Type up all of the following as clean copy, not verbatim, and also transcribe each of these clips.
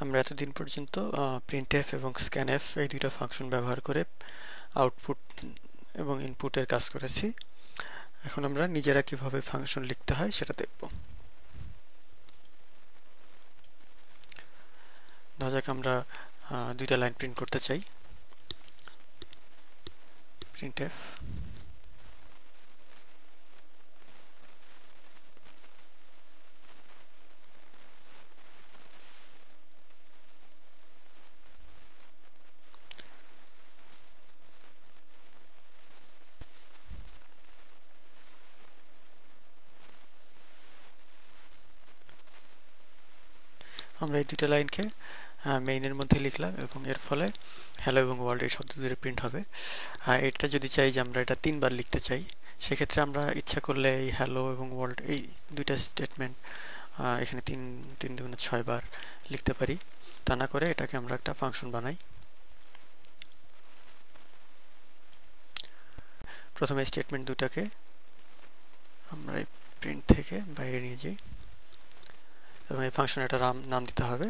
আমরা এতদিন পর্যন্ত প্রিন্টএফ এবং স্ক্যানএফ এই দুইটা ফাংশন ব্যবহার করে আউটপুট এবং ইনপুটের কাজ করেছি। এখন আমরা নিজেরা কিভাবে ফাংশন লিখতে হয় সেটা দেখব। ধরা যাক আমরা দুইটা লাইন প্রিন্ট করতে চাই। প্রিন্টএফ আমরা এই দুইটা লাইনকে মেইনের মধ্যে লিখলাম এবং এর ফলে হ্যালো এবং ওয়ার্ল্ড এই শব্দ দুটো প্রিন্ট হবে। এটা যদি চাই যে আমরা এটা 3 বার লিখতে চাই, সেক্ষেত্রে আমরা ইচ্ছা করলে এই হ্যালো এবং ওয়ার্ল্ড এই দুইটা স্টেটমেন্ট এখানে 3 × 6 বার লিখতে পারি। তা না করে এটাকে আমরা একটা ফাংশন বানাই। প্রথমে স্টেটমেন্ট দুটাকে আমরা এই প্রিন্ট থেকে বাইরে নিয়ে যাই এবং এই ফাংশন একটা নাম দিতে হবে।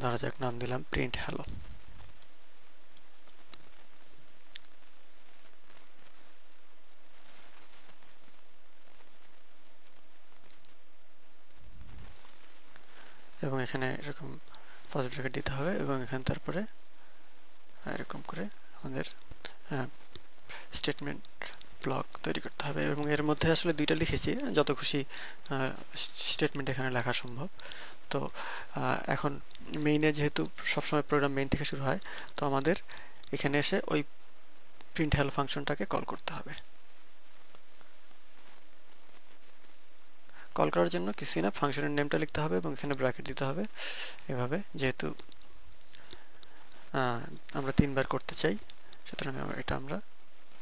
ধরা যাক নাম দিলাম প্রিন্ট হ্যালো। এবং এখানে এরকম পজিটিভ ব্র্যাকেট দিতে হবে এবং এখানে তারপরে এরকম করে আমাদের স্টেটমেন্ট ব্লক তৈরি করতে হবে এবং এর মধ্যে আসলে দুইটা লিখেছি, যত খুশি স্টেটমেন্ট এখানে লেখা সম্ভব। তো এখন মেইনে যেহেতু সবসময় প্রোগ্রাম মেইন থেকে শুরু হয়, তো আমাদের এখানে এসে ওই প্রিন্ট হ্যালো ফাংশনটাকে কল করতে হবে। কল করার জন্য কিছুই না, ফাংশনের নেমটা লিখতে হবে এবং এখানে ব্র্যাকেট দিতে হবে এভাবে। যেহেতু আমরা 3 বার করতে চাই, সুতরাং এটা আমরা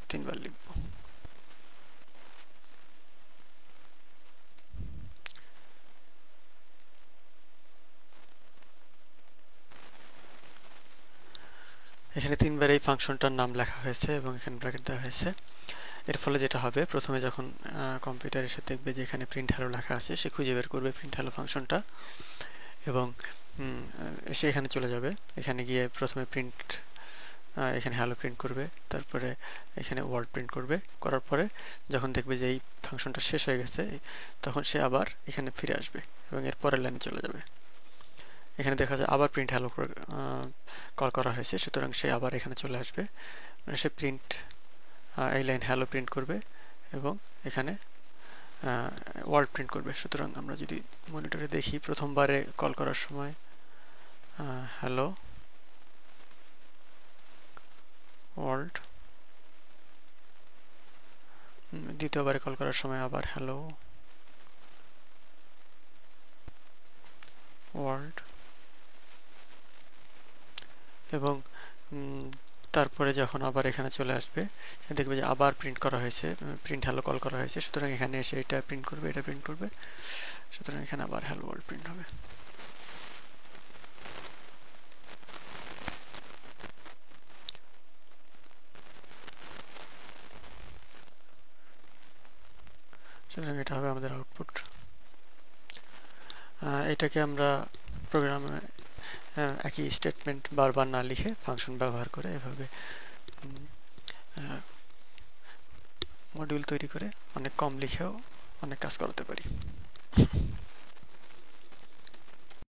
3 বার লিখব। এখানে 3 বার এই ফাংশনটার নাম লেখা হয়েছে এবং এখানে ব্র্যাকেট দেওয়া হয়েছে। এর ফলে যেটা হবে, প্রথমে যখন কম্পিউটার এসে দেখবে যে এখানে প্রিন্ট হ্যালো লেখা আছে, সে খুঁজে বের করবে প্রিন্ট হ্যালো ফাংশনটা এবং সে এখানে চলে যাবে। এখানে গিয়ে প্রথমে এখানে হ্যালো প্রিন্ট করবে, তারপরে এখানে ওয়ার্ল্ড প্রিন্ট করবে। করার পরে যখন দেখবে যে এই ফাংশনটা শেষ হয়ে গেছে, তখন সে আবার এখানে ফিরে আসবে এবং এর পরের লাইনে চলে যাবে। এখানে দেখা যায় আবার প্রিন্ট হ্যালো কল করা হয়েছে, সুতরাং সে আবার এখানে চলে আসবে। সে এই লাইন হ্যালো প্রিন্ট করবে এবং এখানে ওয়ার্ল্ড প্রিন্ট করবে। সুতরাং আমরা যদি মনিটরে দেখি, প্রথমবারে কল করার সময় হ্যালো ওয়ার্ল্ড, দ্বিতীয়বারে কল করার সময় আবার হ্যালো ওয়ার্ল্ড, এবং তারপরে যখন আবার এখানে চলে আসবে, দেখবে যে আবার প্রিন্ট করা হয়েছে, প্রিন্ট হ্যালো কল করা হয়েছে। সুতরাং এখানে এসে এটা প্রিন্ট করবে, এটা প্রিন্ট করবে। সুতরাং এখানে আবার হ্যালো ওয়ার্ল্ড প্রিন্ট হবে। সুতরাং এটা হবে আমাদের আউটপুট। এটাকে আমরা প্রোগ্রামে একই স্টেটমেন্ট বারবার না লিখে ফাংশন ব্যবহার করে এভাবে মডিউল তৈরি করে অনেক কম লিখেও অনেক কাজ করাতে পারি।